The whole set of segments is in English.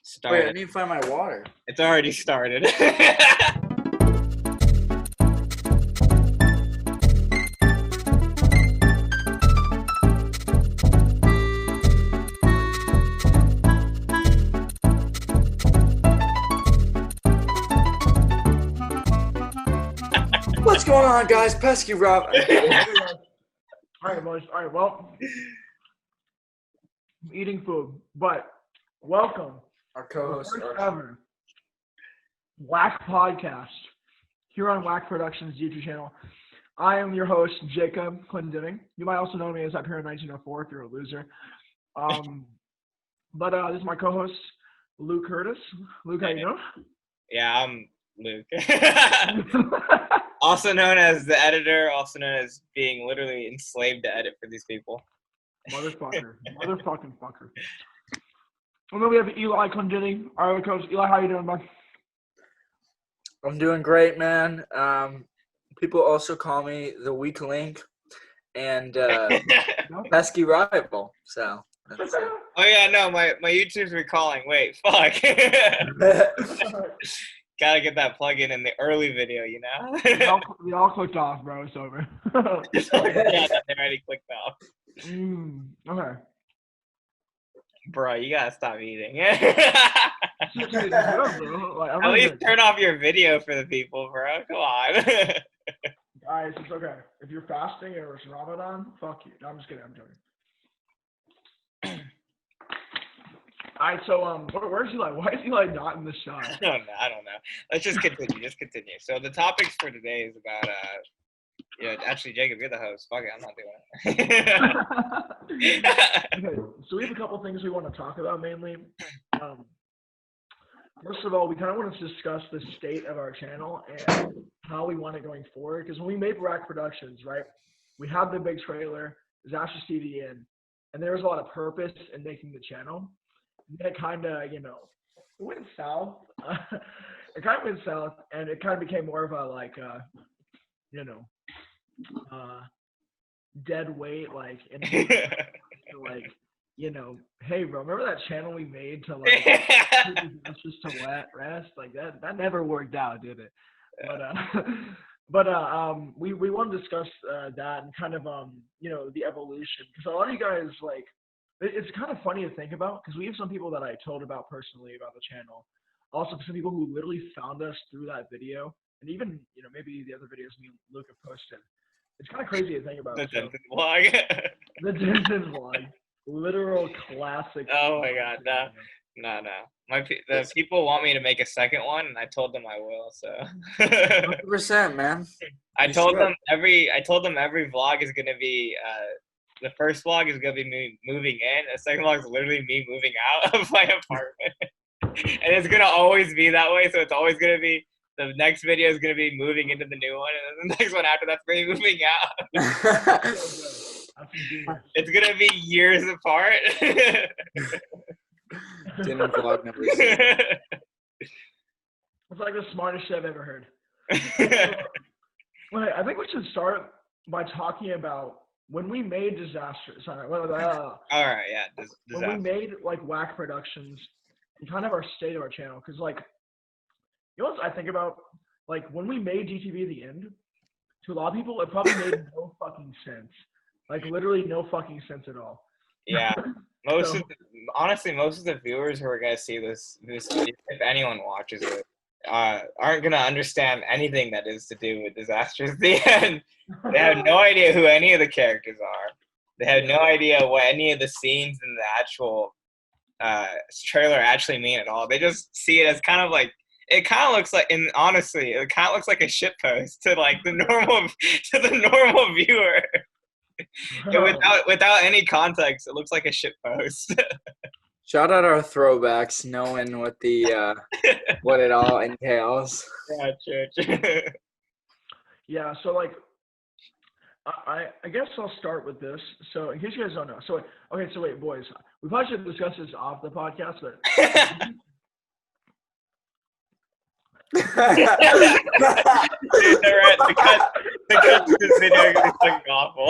Wait, I Started. need to find my water. It's already started. What's going on, guys? Pesky Rob. All right, boys. All right, well, I'm eating food, but welcome Our to the co-host. first ever Wack podcast here on Wack Productions YouTube channel. I am your host, Jacob Clendenning. You might also know me as Up Here in 1904 if you're a loser. But this is my co-host, Luke Curtis. Luke, how you doing? Yeah, I'm Luke. Also known as the editor, also known as being literally enslaved to edit for these people. Motherfucker. Motherfucking fucker. And then we have Eli Clendenning, our other coach. Eli, how you doing, bud? I'm doing great, man. People also call me the weak link and pesky rival. So that's it. Oh yeah, no, my YouTube's recalling. Wait, fuck. Gotta get that plug-in in the early video, you know? We all clicked off, bro. It's over. Yeah, they already clicked off. Okay. Bro, you gotta stop eating. Dude, bro. Like, At least turn off your video for the people, bro. Come on. Guys, it's okay. If you're fasting or it's Ramadan, fuck you. No, I'm just kidding. I'm joking. All right, so where's Eli? Why is Eli not in the shot? I don't know. Let's just continue. So the topics for today is about actually Jacob, you're the host. Fuck it, I'm not doing it. Okay, so we have a couple things we want to talk about mainly. First of all, we kind of want to discuss the state of our channel and how we want it going forward. Because when we made Wack Productions, right, we had the big trailer, Disastrous TV in, and there was a lot of purpose in making the channel. And then it kind of, it went south. It kind of went south, and it kind of became more of a dead weight, like, and hey, bro, remember that channel we made to just to rest? Like that never worked out, did it? But we want to discuss that and kind of the evolution, because a lot of you guys, like, it's kind of funny to think about, because we have some people that I told about personally about the channel, also some people who literally found us through that video, and even maybe the other videos me and Luke have posted. It's kind of crazy to think about. The Denton vlog. The Denton vlog. Literal classic. Oh my god, no. The people want me to make a second one, and I told them I will. So. 100%, man. I told them every vlog is gonna be. The first vlog is gonna be me moving in. The second vlog is literally me moving out of my apartment, and it's gonna always be that way. So it's always gonna be. The next video is gonna be moving into the new one, and then the next one after that's gonna be moving out. It's gonna be years apart. Dinner vlog number 7. It's like the smartest shit I've ever heard. Wait, I think we should start by talking about when we made Disaster. Sorry, All right, yeah. When we made like Wack Productions and kind of our state of our channel, because like. You know what I think about? Like, when we made DTV The End, to a lot of people, it probably made no fucking sense. Like, literally no fucking sense at all. Yeah. Honestly, most of the viewers who are going to see this video, if anyone watches it, aren't going to understand anything that is to do with Disastrous The End. They have no idea who any of the characters are. They have no idea what any of the scenes in the actual trailer actually mean at all. They just see it as kind of like, it kind of looks like, and honestly, it kind of looks like a shitpost to like the normal viewer. Without any context, it looks like a shitpost. Shout out our throwbacks, knowing what the what it all entails. Yeah, true. Yeah, so like, I guess I'll start with this. So in case you guys don't know, wait, boys, we probably should discuss this off the podcast, but. Dude, they're right. The cut to this video is fucking awful.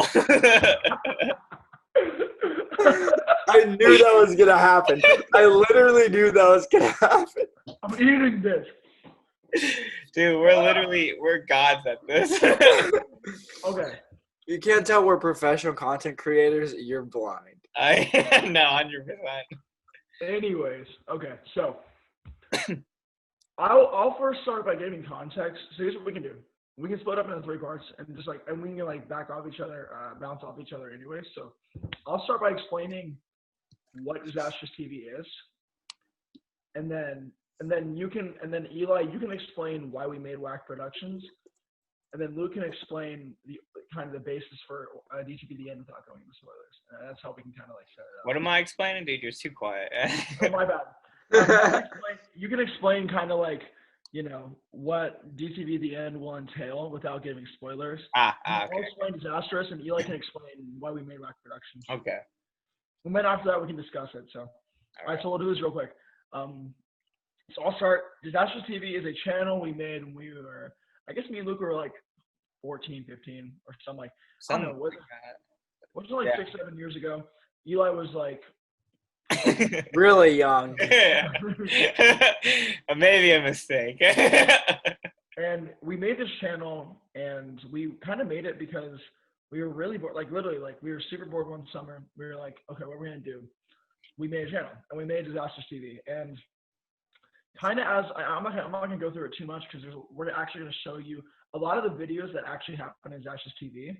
I knew that was gonna happen. I literally knew that was gonna happen. I'm eating this. Dude, we're gods at this. Okay. You can't tell we're professional content creators. You're blind. No, 100%. Anyways, okay, so I'll first start by giving context. So here's what we can do. We can split up into 3 parts and and we can like back off each other, bounce off each other anyway. So I'll start by explaining what Disastrous TV is, and then Eli, you can explain why we made Wack Productions, and then Luke can explain the kind of the basis for DTV the end without going into spoilers. That's how we can kind of like set it up. What am I explaining, dude? You're too quiet. Oh, my bad. You can explain kind of like, you know, what DTV the end will entail without giving spoilers. Okay. I'll explain Disastrous, and Eli can explain why we made Wack Productions. Okay. And then after that, we can discuss it. So, all right, so we'll do this real quick. So I'll start. Disastrous TV is a channel we made when we were, I guess me and Luke were like 14, 15 or something like, I don't know, was it like 6, 7 years ago? Eli was like, really young. Maybe a mistake. And we made this channel, and we kind of made it because we were really bored. Like literally, like we were super bored one summer. We were like, okay, what are we gonna do? We made a channel, and we made Disastrous TV. And kind of as I'm not gonna go through it too much because we're actually gonna show you a lot of the videos that actually happen in Disastrous TV.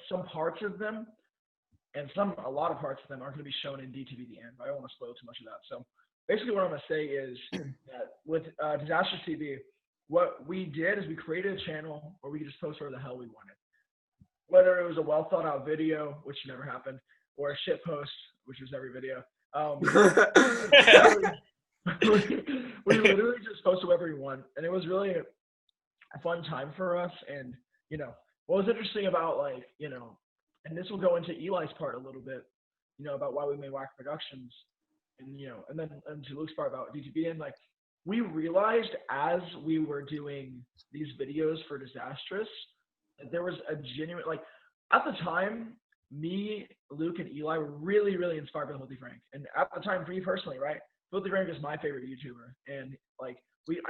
Some parts of them. And a lot of parts of them aren't going to be shown in DTV the end, but I don't want to spoil too much of that. So basically what I'm going to say is that with Disastrous TV, what we did is we created a channel where we could just post whatever the hell we wanted. Whether it was a well thought out video, which never happened, or a shit post, which was every video. We literally just posted whatever we want. And it was really a fun time for us. And, you know, what was interesting about like, you know, and this will go into Eli's part a little bit, you know, about why we made Wack Productions, and you know, and then to Luke's part about DTV. And like, we realized as we were doing these videos for Disastrous, that there was a genuine, like, at the time, me, Luke, and Eli were really, really inspired by Filthy Frank. And at the time, for me personally, right, Filthy Frank is my favorite YouTuber, and like,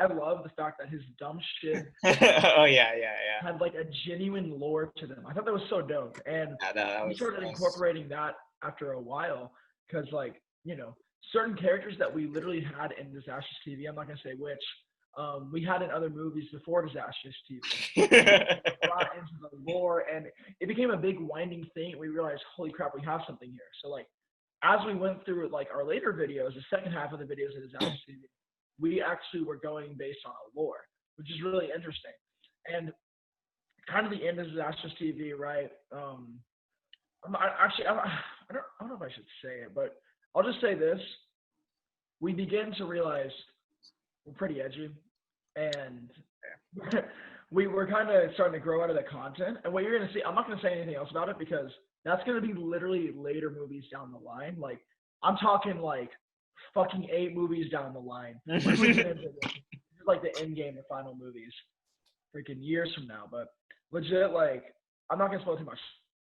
I love the fact that his dumb shit Oh yeah. had like a genuine lore to them. I thought that was so dope. And we started incorporating that after a while because like, you know, certain characters that we literally had in Disastrous TV, I'm not going to say which, we had in other movies before Disastrous TV. Brought into the lore, and it became a big winding thing. We realized, holy crap, we have something here. So like, as we went through like our later videos, the second half of the videos of Disastrous TV, we actually were going based on a lore, which is really interesting. And kind of the end of Disastrous TV, right? I don't know if I should say it, but I'll just say this. We begin to realize we're pretty edgy, and we were kind of starting to grow out of the content. And what you're going to see, I'm not going to say anything else about it because that's going to be literally later movies down the line. Like, I'm talking like fucking 8 movies down the line. This is like the end game, the final movies, freaking years from now. But legit, like, I'm not gonna spoil too much.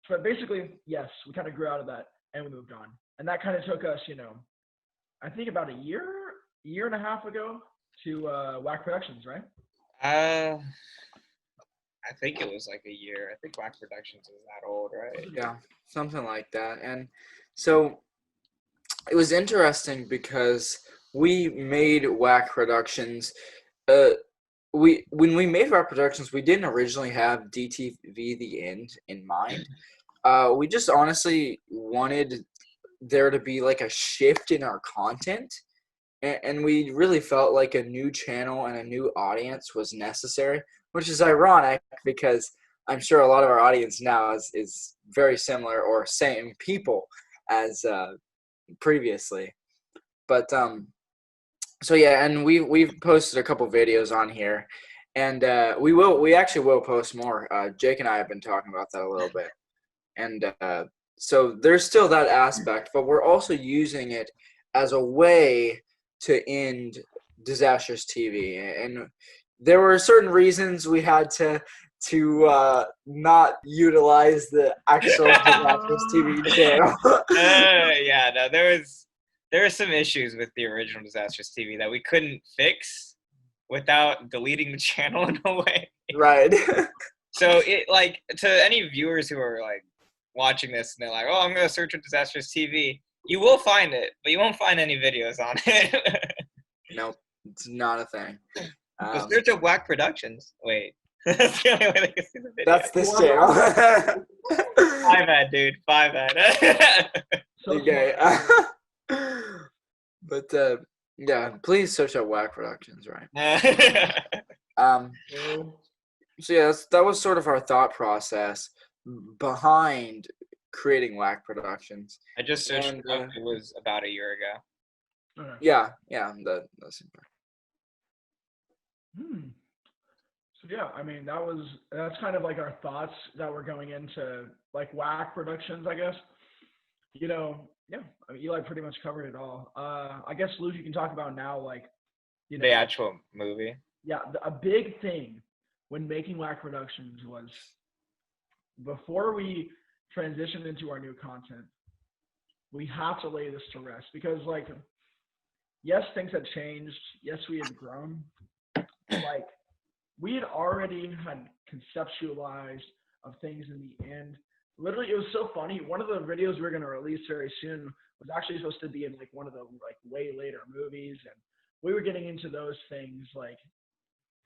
But basically, yes, we kind of grew out of that and we moved on. And that kind of took us, you know, I think about a year and a half ago to Wack Productions, right? I think it was like a year. I think Wack Productions is that old, right? Yeah, something like that. And so it was interesting because we made Wack Productions. When we made Wack Productions, we didn't originally have DTV the end in mind. We just honestly wanted there to be like a shift in our content, and we really felt like a new channel and a new audience was necessary, which is ironic because I'm sure a lot of our audience now is very similar or same people as previously. But so yeah, and we've posted a couple videos on here, and we actually will post more. Jake and I have been talking about that a little bit, and so there's still that aspect, but we're also using it as a way to end Disastrous TV, and there were certain reasons we had to to not utilize the actual Disastrous TV channel. Yeah, no, there were some issues with the original Disastrous TV that we couldn't fix without deleting the channel in a way. Right. So it like to any viewers who are like watching this and they're like, "Oh, I'm gonna search for Disastrous TV." You will find it, but you won't find any videos on it. Nope, it's not a thing. But search up Wack Productions. Wait, that's the only way they can see the video. That's this channel. 5 ad, dude. 5 ad. So Okay. But yeah, please search out Wack Productions, right? So yeah, that was sort of our thought process behind creating Wack Productions. I just searched And, it up. It was about a year ago. Okay. Yeah, that's important. So yeah, I mean that's kind of like our thoughts that were going into like Wack Productions, I guess. You know, yeah. I mean, Eli pretty much covered it all. I guess Luke, you can talk about now, like, you know, The actual movie. yeah, a big thing when making Wack Productions was before we transitioned into our new content, we have to lay this to rest because, like, yes, things had changed. Yes, we had grown. Like, we had already had conceptualized of things in the end. Literally, it was so funny. One of the videos we were going to release very soon was actually supposed to be in like one of the like way later movies, and we were getting into those things like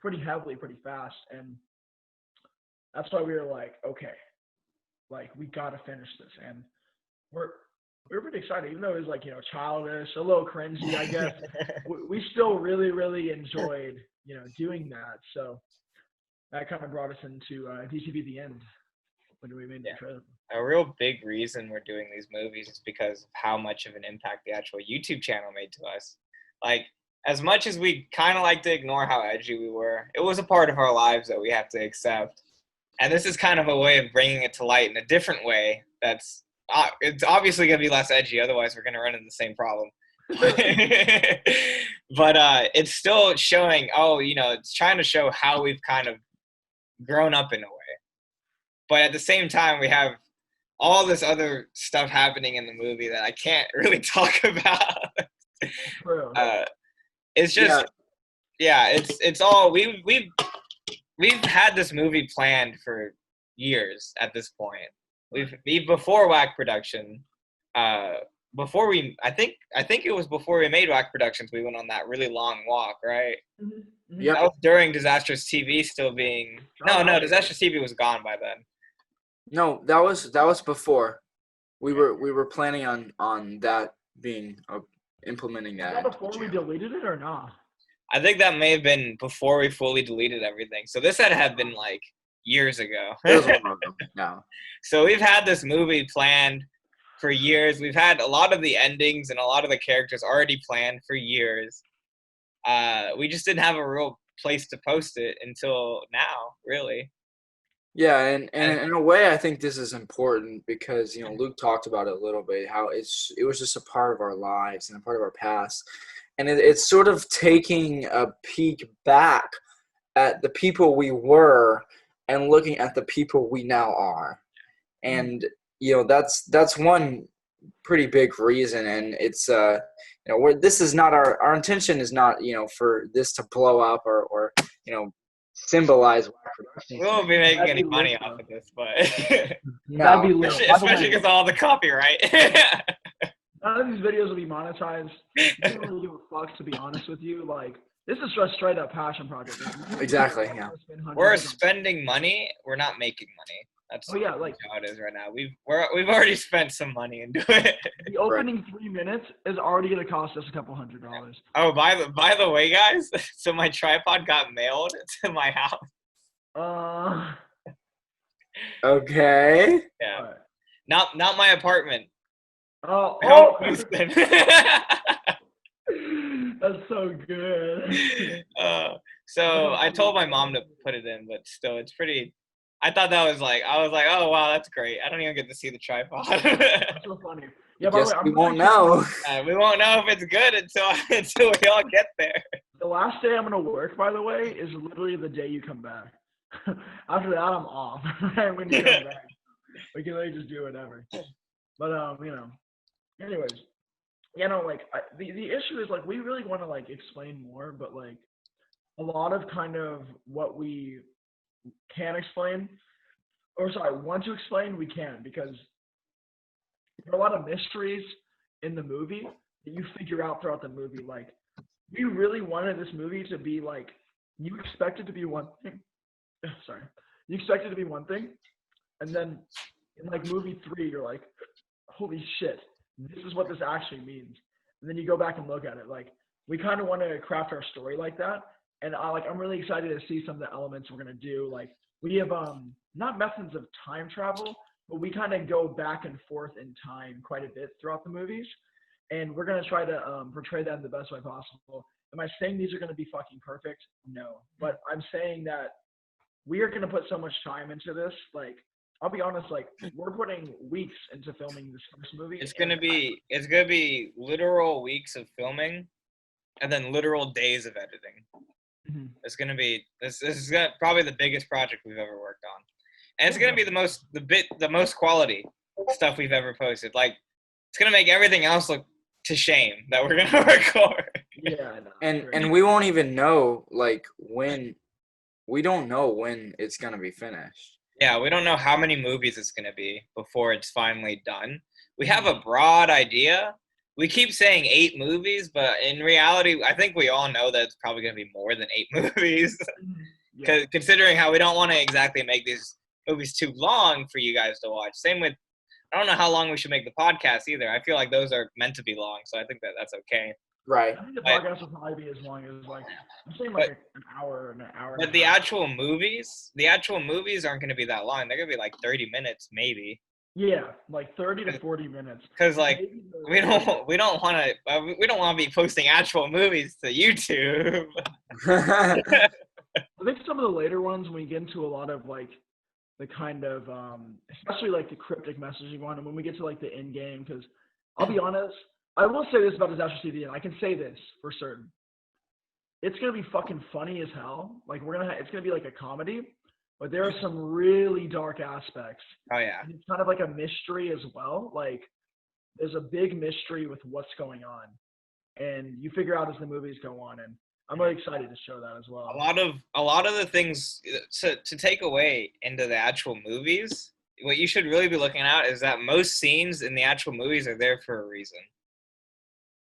pretty heavily, pretty fast, and that's why we were like, okay, like we got to finish this, and we were pretty excited, even though it was like, you know, childish, a little cringy, I guess. we still really, really enjoyed, you know, doing that. So that kind of brought us into DTV The End when we made the trailer. A real big reason we're doing these movies is because of how much of an impact the actual YouTube channel made to us. Like, as much as we kind of like to ignore how edgy we were, it was a part of our lives that we have to accept. And this is kind of a way of bringing it to light in a different way that's it's obviously going to be less edgy, otherwise we're going to run into the same problem. But it's still showing, you know, it's trying to show how we've kind of grown up in a way. But at the same time, we have all this other stuff happening in the movie that I can't really talk about. It's just, it's all we've had this movie planned for years at this point. We've before Wack Production, I think it was before we made Wack Productions, we went on that really long walk, right? Mm-hmm. Yep. That was during Disastrous TV still being no, Disastrous TV was gone by then. No, that was before. We were planning on that being implementing that. Was that before we deleted it or not? I think that may have been before we fully deleted everything. So this had been like years ago. No. So we've had this movie planned for years. We've had a lot of the endings and a lot of the characters already planned for years. We just didn't have a real place to post it until now, really. Yeah, and in a way, I think this is important because, you know, Luke talked about it a little bit, how it was just a part of our lives and a part of our past. And it's sort of taking a peek back at the people we were and looking at the people we now are. And, you know, that's one pretty big reason. And it's, you know, this is not our intention is not, you know, for this to blow up or you know, symbolize Wack Productions. We won't be making any money off of this, but no. That'd be lit. Especially because of all the copyright. None of these videos will be monetized. We don't really give a fuck, to be honest with you. Like, this is just straight up passion project. Exactly, yeah. We're spending money. We're not making money. That's like how it is right now. We've already spent some money into it. The opening 3 minutes is already gonna cost us a couple $100. Oh, by the way, guys, so my tripod got mailed to my house. Okay. Yeah. Right. Not my apartment. Oh, Houston. That's so good. So I told my mom to put it in, but still, it's pretty. I thought that was like, I was like, oh wow, that's great. I don't even get to see the tripod. That's so funny. Yeah, by the way, we won't know. We won't know if it's good until we all get there. The last day I'm gonna work, by the way, is literally the day you come back. After that, I'm off. And when you come back, we can really just do whatever. But anyways, like the issue is like we really want to like explain more, but like a lot of kind of what we can explain, or sorry, want to explain, we can because there are a lot of mysteries in the movie that you figure out throughout the movie. Like we really wanted this movie to be like you expect it to be one thing. Sorry, you expect it to be one thing, and then in like movie 3, you're like, holy shit, this is what this actually means. And then you go back and look at it. Like we kind of want to craft our story like that. And I'm really excited to see some of the elements we're gonna do. Like we have not methods of time travel, but we kind of go back and forth in time quite a bit throughout the movies. And we're gonna try to portray that in the best way possible. Am I saying these are gonna be fucking perfect? No. But I'm saying that we are gonna put so much time into this. Like I'll be honest, like we're putting weeks into filming this first movie. It's gonna be literal weeks of filming, and then literal days of editing. Mhm. It's gonna be this is probably the biggest project we've ever worked on, and it's gonna be the most quality stuff we've ever posted. Like it's gonna make everything else look to shame that we're gonna record. Yeah, I know. And we won't even know like when. We don't know when it's gonna be finished. Yeah, we don't know how many movies it's gonna be before it's finally done. We have a broad idea. We keep saying 8 movies, but in reality, I think we all know that it's probably gonna be more than 8 movies. Yeah. Considering how we don't want to exactly make these movies too long for you guys to watch. Same with, I don't know how long we should make the podcast either. I feel like those are meant to be long, so I think that's okay. Right. I think the podcast will probably be as long as like I'm saying like an hour and an hour. But the actual movies aren't going to be that long. They're going to be like 30 minutes maybe. Yeah, like 30 to 40 mininutes. Because like we don't want to be posting actual movies to YouTube. I think some of the later ones when we get into a lot of like the kind of especially like the cryptic messaging one, and when we get to like the end game, because I'll be honest, I will say this about Disaster CD, and I can say this for certain. It's gonna be fucking funny as hell. Like it's gonna be like a comedy, but there are some really dark aspects. Oh yeah. And it's kind of like a mystery as well. Like there's a big mystery with what's going on, and you figure out as the movies go on. And I'm really excited to show that as well. A lot of the things to take away into the actual movies, what you should really be looking at is that most scenes in the actual movies are there for a reason.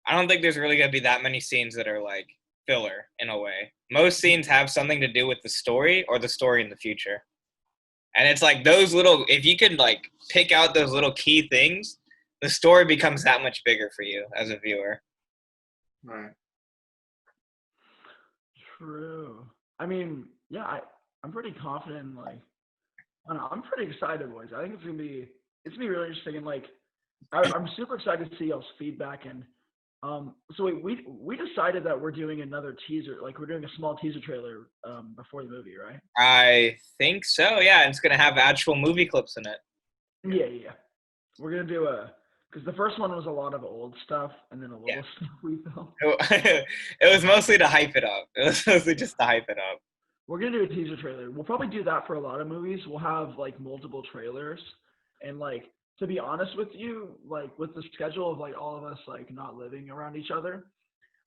I don't think there's really going to be that many scenes that are like filler in a way. Most scenes have something to do with the story or the story in the future. And it's like those little, if you could like pick out those little key things, the story becomes that much bigger for you as a viewer. Right. True. I mean, yeah, I'm pretty confident. Like, I don't know, I'm pretty excited, boys. I think it's gonna be really interesting, and like, I'm super excited to see y'all's feedback. And so we decided that we're doing another teaser, like we're doing a small teaser trailer before the movie, right? I think so. Yeah, it's gonna have actual movie clips in it. Yeah. We're gonna do because the first one was a lot of old stuff, and then a little stuff we filmed. It was mostly to hype it up. It was mostly just to hype it up. We're gonna do a teaser trailer. We'll probably do that for a lot of movies. We'll have like multiple trailers, and like to be honest with you, like with the schedule of like all of us like not living around each other,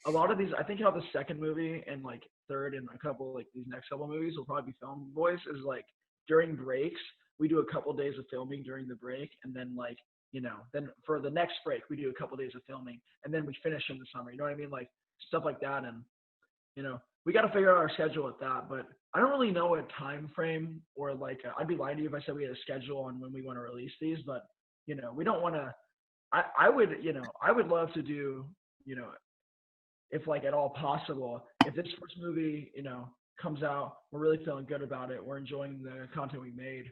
a lot of these, I think how the second movie and like third and a couple like these next couple movies will probably be filmed, boys, is like during breaks we do a couple days of filming during the break, and then like then for the next break we do a couple days of filming, and then we finish in the summer. You know what I mean? Like stuff like that, and we got to figure out our schedule with that. But I don't really know a time frame or like I'd be lying to you if I said we had a schedule on when we want to release these. But we don't want to. I would love to do if like at all possible, if this first movie comes out, we're really feeling good about it, we're enjoying the content we made,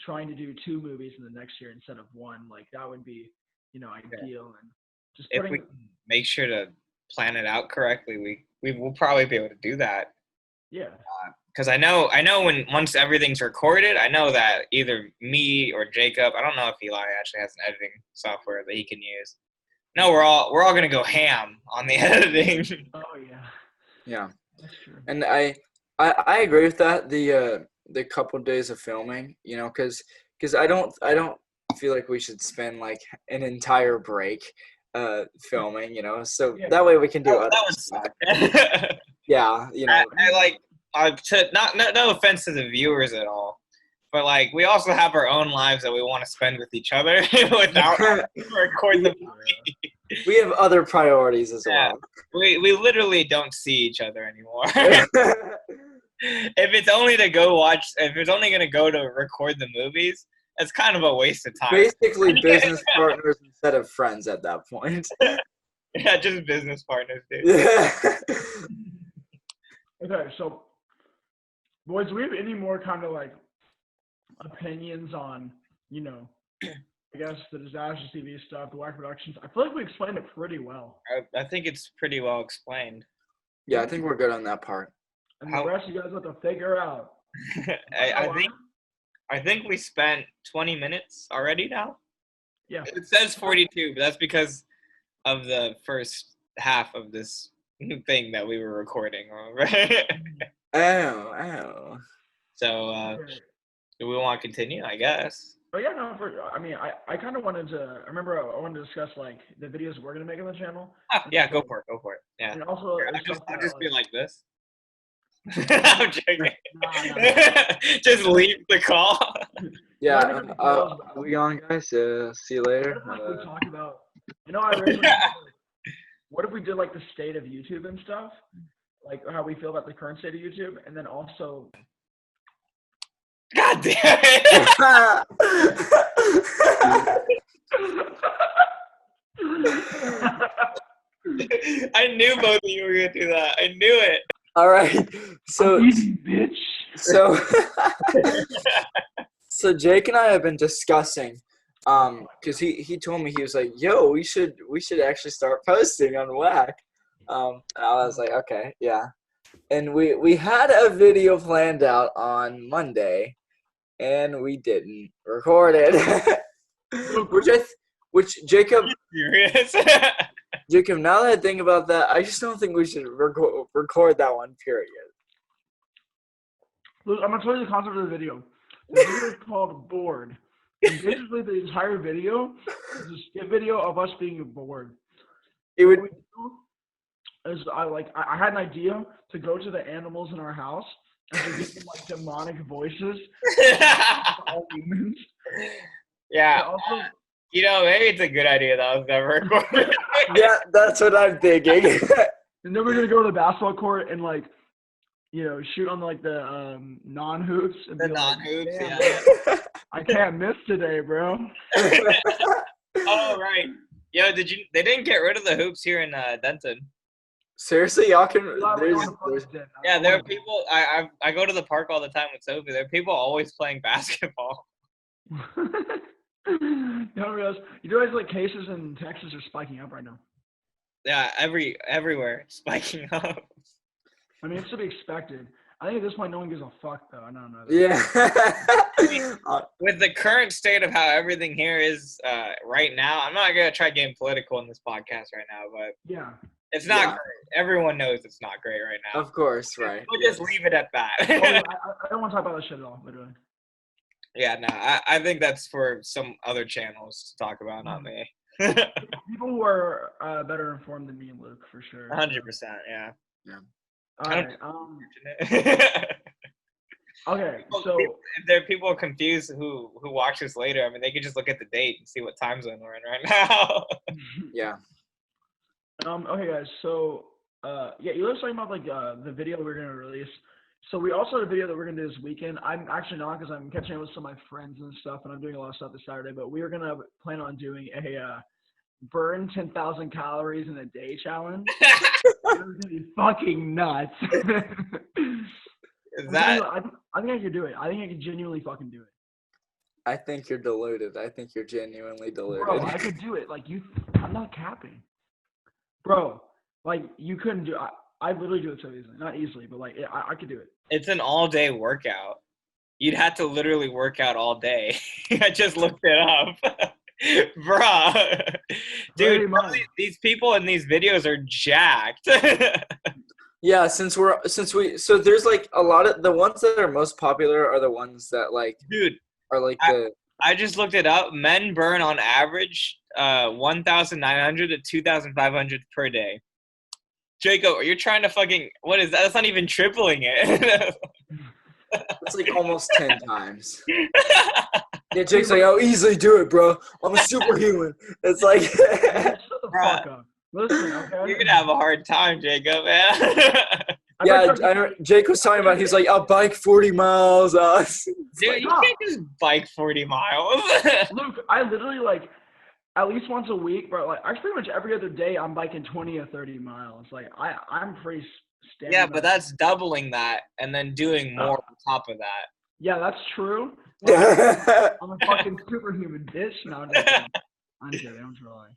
trying to do 2 movies in the next year instead of 1, like that would be ideal. And just if we make sure to plan it out correctly, we will probably be able to do that. Yeah. Because I know once everything's recorded, I know that either me or Jacob, I don't know if Eli actually has an editing software that he can use. No, we're all gonna go ham on the editing. Oh yeah. Yeah. That's true. And I I agree with that. The couple days of filming, because I don't feel like we should spend like an entire break filming, so Yeah. that way we can do other That would stuff. suck. Yeah, I like to not no offense to the viewers at all, but like we also have our own lives that we want to spend with each other without recording the movie. we have other priorities as Yeah. well. We literally don't see each other anymore. If it's only gonna go to record the movies, that's kind of a waste of time. Basically, business partners instead of friends at that point. Yeah, just business partners, dude. Yeah. Okay, so boys, do we have any more kind of like opinions on, I guess the Disaster TV stuff, the Wack Productions? I feel like we explained it pretty well. I think it's pretty well explained. Yeah, I think we're good on that part. And the rest you guys have to figure out. I think we spent 20 minutes already now. Yeah. It says 42, but that's because of the first half of this thing that we were recording. Right? Oh. So, do we want to continue? I guess. But yeah, no, I kind of wanted to. I remember I wanted to discuss like the videos we're gonna make on the channel. Yeah, go for it. Yeah. And also, I'll just be like this. I'm joking. Nah. Just leave the call. Yeah. We on, guys. See you later. What if we talk about? I originally. What if we did like the state of YouTube and stuff, like how we feel about the current state of YouTube, and then also. God damn it! I knew both of you were gonna do that. I knew it. All right. So, easy, bitch. So, so Jake and I have been discussing, because he told me, he was like, "Yo, we should actually start posting on Wack." And I was like, "Okay, yeah." And we had a video planned out on Monday, and we didn't record it. Which Jacob. Serious? Jacob, now that I think about that, I just don't think we should record that one, period. Look, I'm going to tell you the concept of the video. The video is called Bored. And basically, the entire video is a skip video of us being bored. It would. I had an idea to go to the animals in our house and to give them like demonic voices. All humans. Yeah. Also, maybe it's a good idea that I was never recorded. Yeah, that's what I'm thinking. And then we're gonna go to the basketball court and shoot on like the non-hoops. And The be non-hoops, like, yeah. I can't miss today, bro. Oh right. Yo, they didn't get rid of the hoops here in Denton. Seriously, y'all can. Yeah, there are people. I go to the park all the time with Sophie. There are people always playing basketball. You don't realize like cases in Texas are spiking up right now. Yeah, everywhere spiking up. I mean, it's to be expected. I think at this point, no one gives a fuck, though. I don't know. Yeah. With the current state of how everything here is right now, I'm not gonna try getting political in this podcast right now, but yeah, it's not great. Everyone knows it's not great right now. Of course, right. We'll just leave it at that. I don't want to talk about this shit at all, literally. Yeah, no, I think that's for some other channels to talk about, not me. People who are better informed than me and Luke, for sure. 100%, yeah. All right. Okay, so if there are people confused who watch this later, I mean, they could just look at the date and see what time zone we're in right now. Yeah. Okay, guys. So you were talking about like the video we're gonna release. So we also had a video that we're gonna do this weekend. I'm actually not, because I'm catching up with some of my friends and stuff, and I'm doing a lot of stuff this Saturday. But we are gonna plan on doing a burn 10,000 calories in a day challenge. It's gonna be fucking nuts. Is that? I think I could do it. I think I could genuinely fucking do it. I think you're deluded. I think you're genuinely deluded. Bro, I could do it. Like I'm not capping. Bro, like you couldn't do. I literally do it so easily. Not easily, but like I could do it. It's an all-day workout. You'd have to literally work out all day. I just looked it up. Bruh. Dude, these people in these videos are jacked. Yeah, Yeah, so there's like a lot of the ones that are most popular are the ones that like Dude, are like I just looked it up. Men burn on average 1,900 to 2,500 per day. Jacob, you're trying to fucking what is that? That's not even tripling it. it's like almost 10 times. Yeah, Jake's like, I'll easily do it, bro. I'm a superhuman. It's like Shut the Bruh. fuck up. Listen, okay. You're gonna have a hard time, Jacob, man. yeah, Jake was talking about he's like, I'll bike 40 miles. Dude, you can't just bike 40 miles. Luke, I literally like at least once a week, bro. Like, I pretty much every other day I'm biking 20 or 30 miles. Like, I'm pretty standard. Yeah, but that's doubling that and then doing more on top of that. Yeah, that's true. Yeah. I'm a fucking superhuman, bitch. No, I'm just kidding. I'm trolling.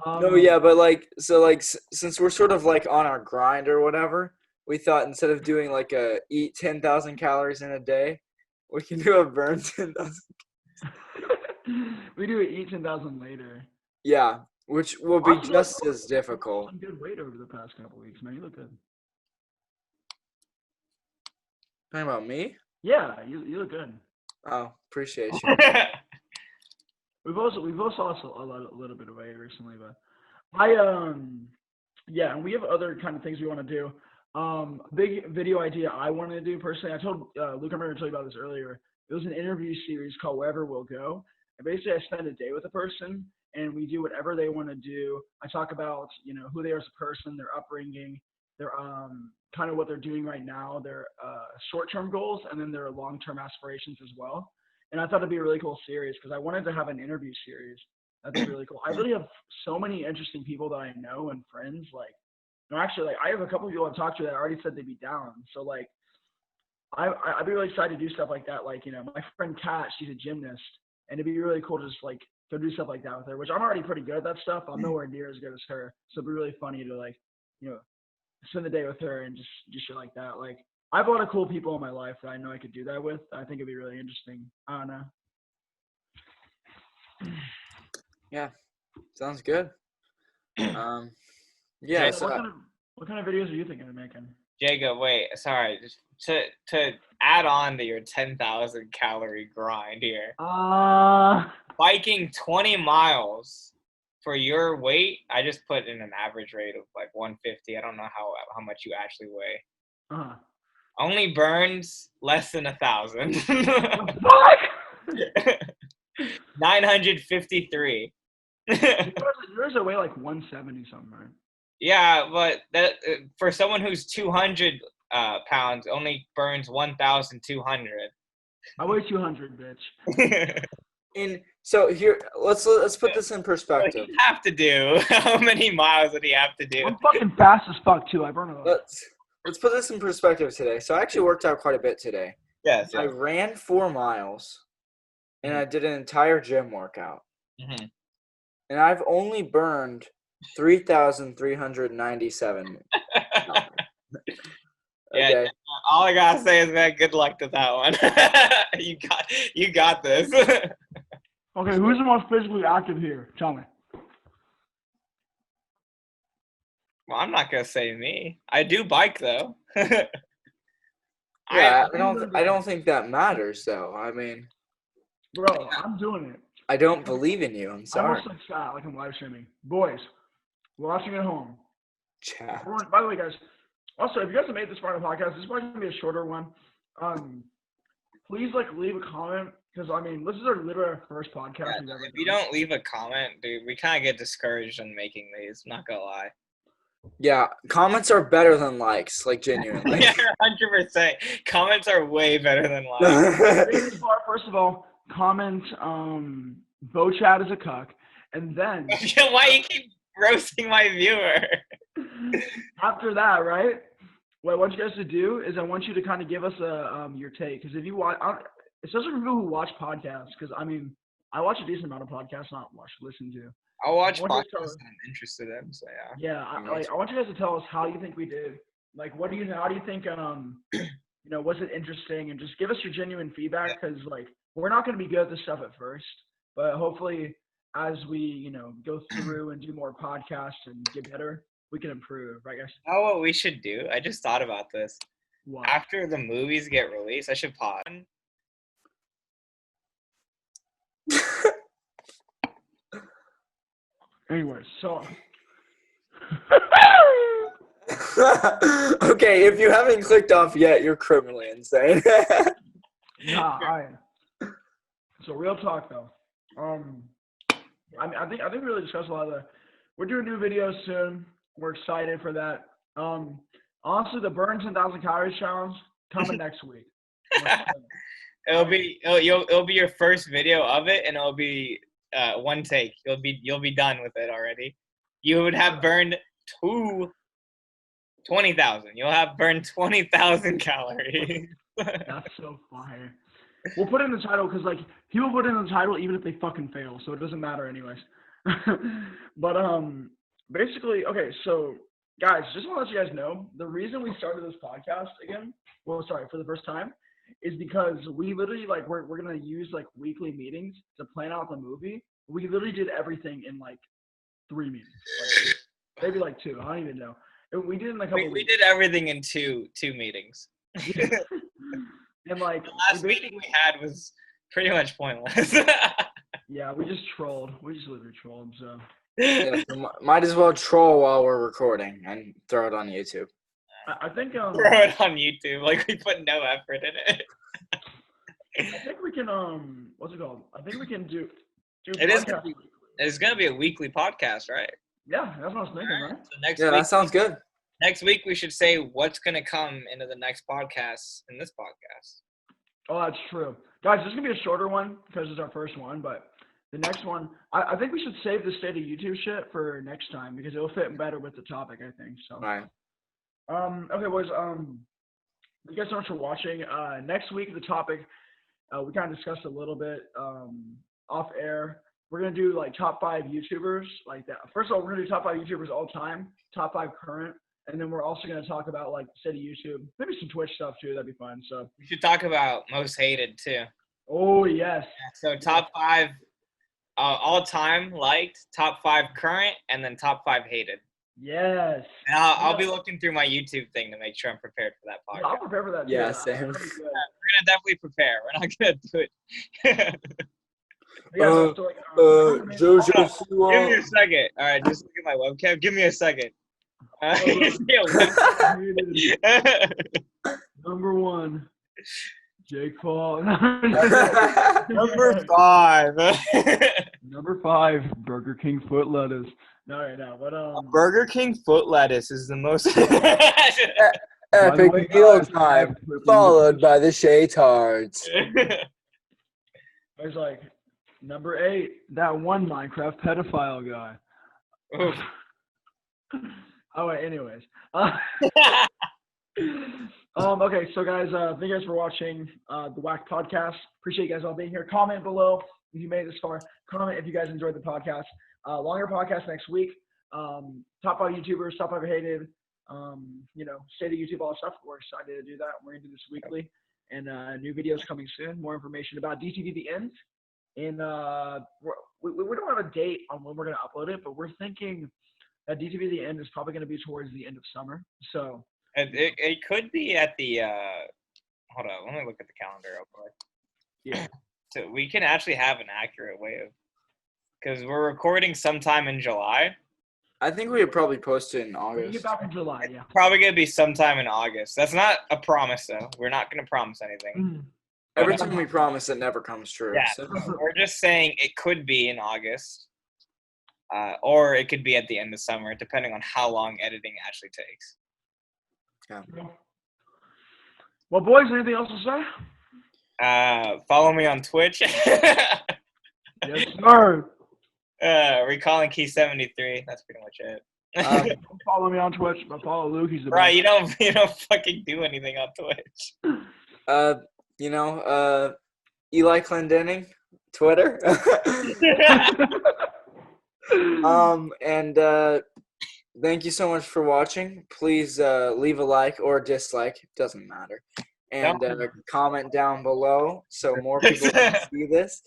No, yeah, but like, so like, since we're sort of like on our grind or whatever, we thought instead of doing like a eat 10,000 calories in a day, we can do a burn 10,000. We do eat 10,000 later. Yeah, which will be just as difficult. Some good weight over the past couple weeks, man. You look good. Talking about me? Yeah, you look good. Oh, appreciate you. We've also lost a little bit of weight recently, but yeah, and we have other kind of things we want to do. Big video idea I wanted to do personally. I told Luke, I'm going to tell you about this earlier. It was an interview series called Wherever We'll Go. And basically, I spend a day with a person, and we do whatever they want to do. I talk about who they are as a person, their upbringing, their kind of what they're doing right now, their short-term goals, and then their long-term aspirations as well. And I thought it'd be a really cool series because I wanted to have an interview series. That'd be really cool. I really have so many interesting people that I know and friends. Like, no, actually, like I have a couple of people I've talked to that already said they'd be down. So like, I'd be really excited to do stuff like that. Like, my friend Kat, she's a gymnast, and it'd be really cool to just like go do stuff like that with her. Which I'm already pretty good at that stuff. I'm nowhere near as good as her. So it'd be really funny to like, spend the day with her and just shit like that. Like, I have a lot of cool people in my life that I know I could do that with. I think it'd be really interesting. I don't know. Yeah, sounds good. Yeah. Jake, So, what kind of videos are you thinking of making? Jacob, wait, sorry. Just to add on to your 10,000 calorie grind here. Biking 20 miles for your weight, I just put in an average rate of like 150. I don't know how much you actually weigh. Only burns less than 1,000. Fuck! 953. Yours are weigh like 170 something, right? Yeah, but that for someone who's 200 pounds, only burns 1,200. I weigh 200, bitch. So here, let's put this in perspective. What do you have to do? How many miles did he have to do? I'm fucking fast as fuck too. I burn a lot. Let's put this in perspective today. So I actually worked out quite a bit today. Yes. I ran 4 miles, and I did an entire gym workout. Mm-hmm. And I've only burned 3,397. Yeah, okay. all I gotta say is, man, good luck to that one. you got this. Okay, who's the most physically active here? Tell me. Well, I'm not gonna say me. I do bike though. Yeah, I don't think that matters though. I mean, bro, I'm doing it. I don't believe in you. I'm sorry. I almost like fat, like I'm live streaming. Boys, watching at home. Chat. By the way, guys, also, if you guys have made this part of the podcast, this is probably going to be a shorter one. Please, like, leave a comment, because, I mean, this is literally our first podcast we've ever If you don't leave a comment, dude, we kind of get discouraged on making these. I'm not going to lie. Yeah, comments are better than likes, like, genuinely. Yeah, 100%. Comments are way better than likes. First of all, comment, Bo Chad is a cuck, and then... Why you keep roasting my viewer? After that, right? What I want you guys to do is I want you to kind of give us your take, because if you watch, especially for people who watch podcasts, because I mean, I watch a decent amount of podcasts, not listen to. I'll watch podcasts that I'm interested in. So yeah. Yeah, I want you guys to tell us how you think we did. Like, how do you think was it interesting, and just give us your genuine feedback, because like we're not going to be good at this stuff at first, but hopefully as we go through and do more podcasts and get better, we can improve, right, guys? You know what we should do? I just thought about this. What? After the movies get released, I should pause. Anyway, so. Okay, if you haven't clicked off yet, you're criminally insane. Nah, so real talk though. I think we really discussed a lot of the. We're doing new videos soon. We're excited for that. Honestly, the burn 10,000 calories challenge coming next week. It'll be your first video of it, and it'll be one take. You'll be done with it already. You would have burned 20,000. You'll have burned 20,000 calories. That's so fire. We'll put it in the title because like people put it in the title even if they fucking fail, so it doesn't matter anyways. But basically, okay, so guys, just want to let you guys know the reason we started this podcast again. Well, sorry, for the first time, is because we literally like we're gonna use like weekly meetings to plan out the movie. We literally did everything in like 3 meetings, like, maybe like 2. I don't even know. We did it in a couple. We did everything in two meetings. And like the last meeting we had was pretty much pointless. Yeah, we just trolled. We just literally trolled. So Yeah, so might as well troll while we're recording and throw it on YouTube. I think Throw it on YouTube, like we put no effort in it. I think we can what's it called? I think we can do. It's gonna be a weekly podcast, right? Yeah, that's what I was thinking, right? So next Yeah, week, that sounds good. Next week we should say what's gonna come into the next podcast in this podcast. Oh, that's true, guys. This is gonna be a shorter one because it's our first one, but the next one, I think we should save the state of YouTube shit for next time because it'll fit better with the topic, I think. So. Right. Okay, boys. Thank you guys so much for watching. Next week, the topic we kind of discussed a little bit off air. We're gonna do like top 5 YouTubers like that. First of all, we're gonna do top 5 YouTubers all time, top 5 current, and then we're also gonna talk about like the state of YouTube, maybe some Twitch stuff too. That'd be fun. So we should talk about most hated too. Oh yes. So top 5 all time liked, top 5 current, and then top 5 hated. Yes. And I'll be looking through my YouTube thing to make sure I'm prepared for that podcast. I'll prepare for that too. Yeah, same. We're gonna definitely prepare. We're not gonna do it. Yeah, Jojo Give me a second. All right, just look at my webcam. Give me a second. Number 1, Jake Paul. Number 5. Number 5, Burger King foot lettuce. No, right now, but Burger King foot lettuce is the most epic way, meal guys, time, followed by the Shaytards. There's like number 8, that one Minecraft pedophile guy. Oof. Oh wait, anyways. Okay, so guys, thank you guys for watching the Wack podcast. Appreciate you guys all being here. Comment below if you made it this far. Comment if you guys enjoyed the podcast. Longer podcast next week. Top 5 YouTubers, top 5 hated. State of YouTube, all that stuff. We're excited to do that. We're gonna do this weekly, and new videos coming soon. More information about DTV The End. And we don't have a date on when we're gonna upload it, but we're thinking that DTV The End is probably gonna be towards the end of summer. So. It could be at the hold on, let me look at the calendar real quick. Yeah. So we can actually have an accurate way of, because we're recording sometime in July. I think we would probably post it in We August. get back in July, yeah. Probably gonna be sometime in August. That's not a promise though. We're not gonna promise anything. Every time we promise, it never comes true. Yeah, So. we're just saying it could be in August, or it could be at the end of summer, depending on how long editing actually takes. Yeah. Well, boys, anything else to say? Follow me on Twitch. Yes, sir. Recalling Key 73. That's pretty much it. Don't follow me on Twitch, but follow Luke. He's the Right, best. you don't fucking do anything on Twitch. Eli Clendenning, Twitter. Thank you so much for watching. Please leave a like or dislike. It doesn't matter. and comment down below so more people can see this.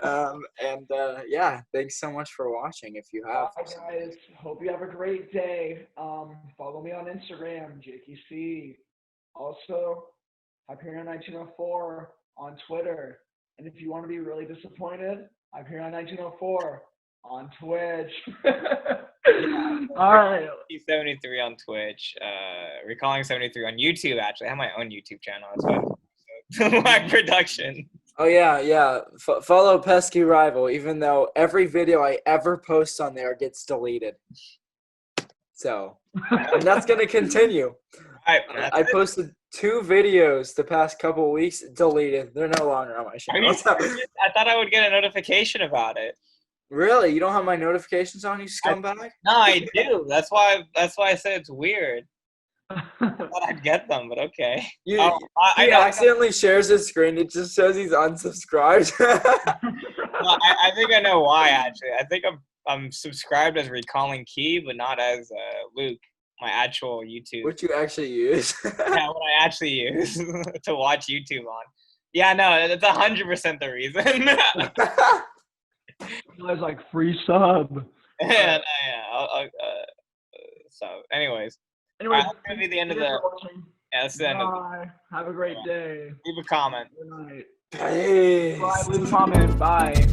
Yeah, thanks so much for watching. If you have, Bye, guys. Hope you have a great day. Follow me on Instagram, JKC. Also, Hyperion 1904 on Twitter. And if you want to be really disappointed, Hyperion 1904 on Twitch. All right. 73 on Twitch. Recalling 73 on YouTube. Actually, I have my own YouTube channel. That's why. My production. Oh yeah. Follow Pesky Rival, even though every video I ever post on there gets deleted. So, and that's gonna continue. Right, I posted 2 videos the past couple of weeks, deleted. They're no longer on my channel. I thought I would get a notification about it. Really? You don't have my notifications on, you scumbag? No, I do. That's why I said it's weird. I thought I'd get them, but okay. He accidentally shares his screen. It just shows he's unsubscribed. No, I think I know why, actually. I think I'm subscribed as Recalling Key, but not as Luke, my actual YouTube. What you actually use. Yeah, what I actually use to watch YouTube on. Yeah, no, that's 100% the reason. Guys, like free sub. Yeah. So, anyways. Anyway, that's going to be the end of the... Yeah, that's the end of it. Bye. Have a great day. Leave a comment. Good night. Peace. Bye. Leave a comment. Bye.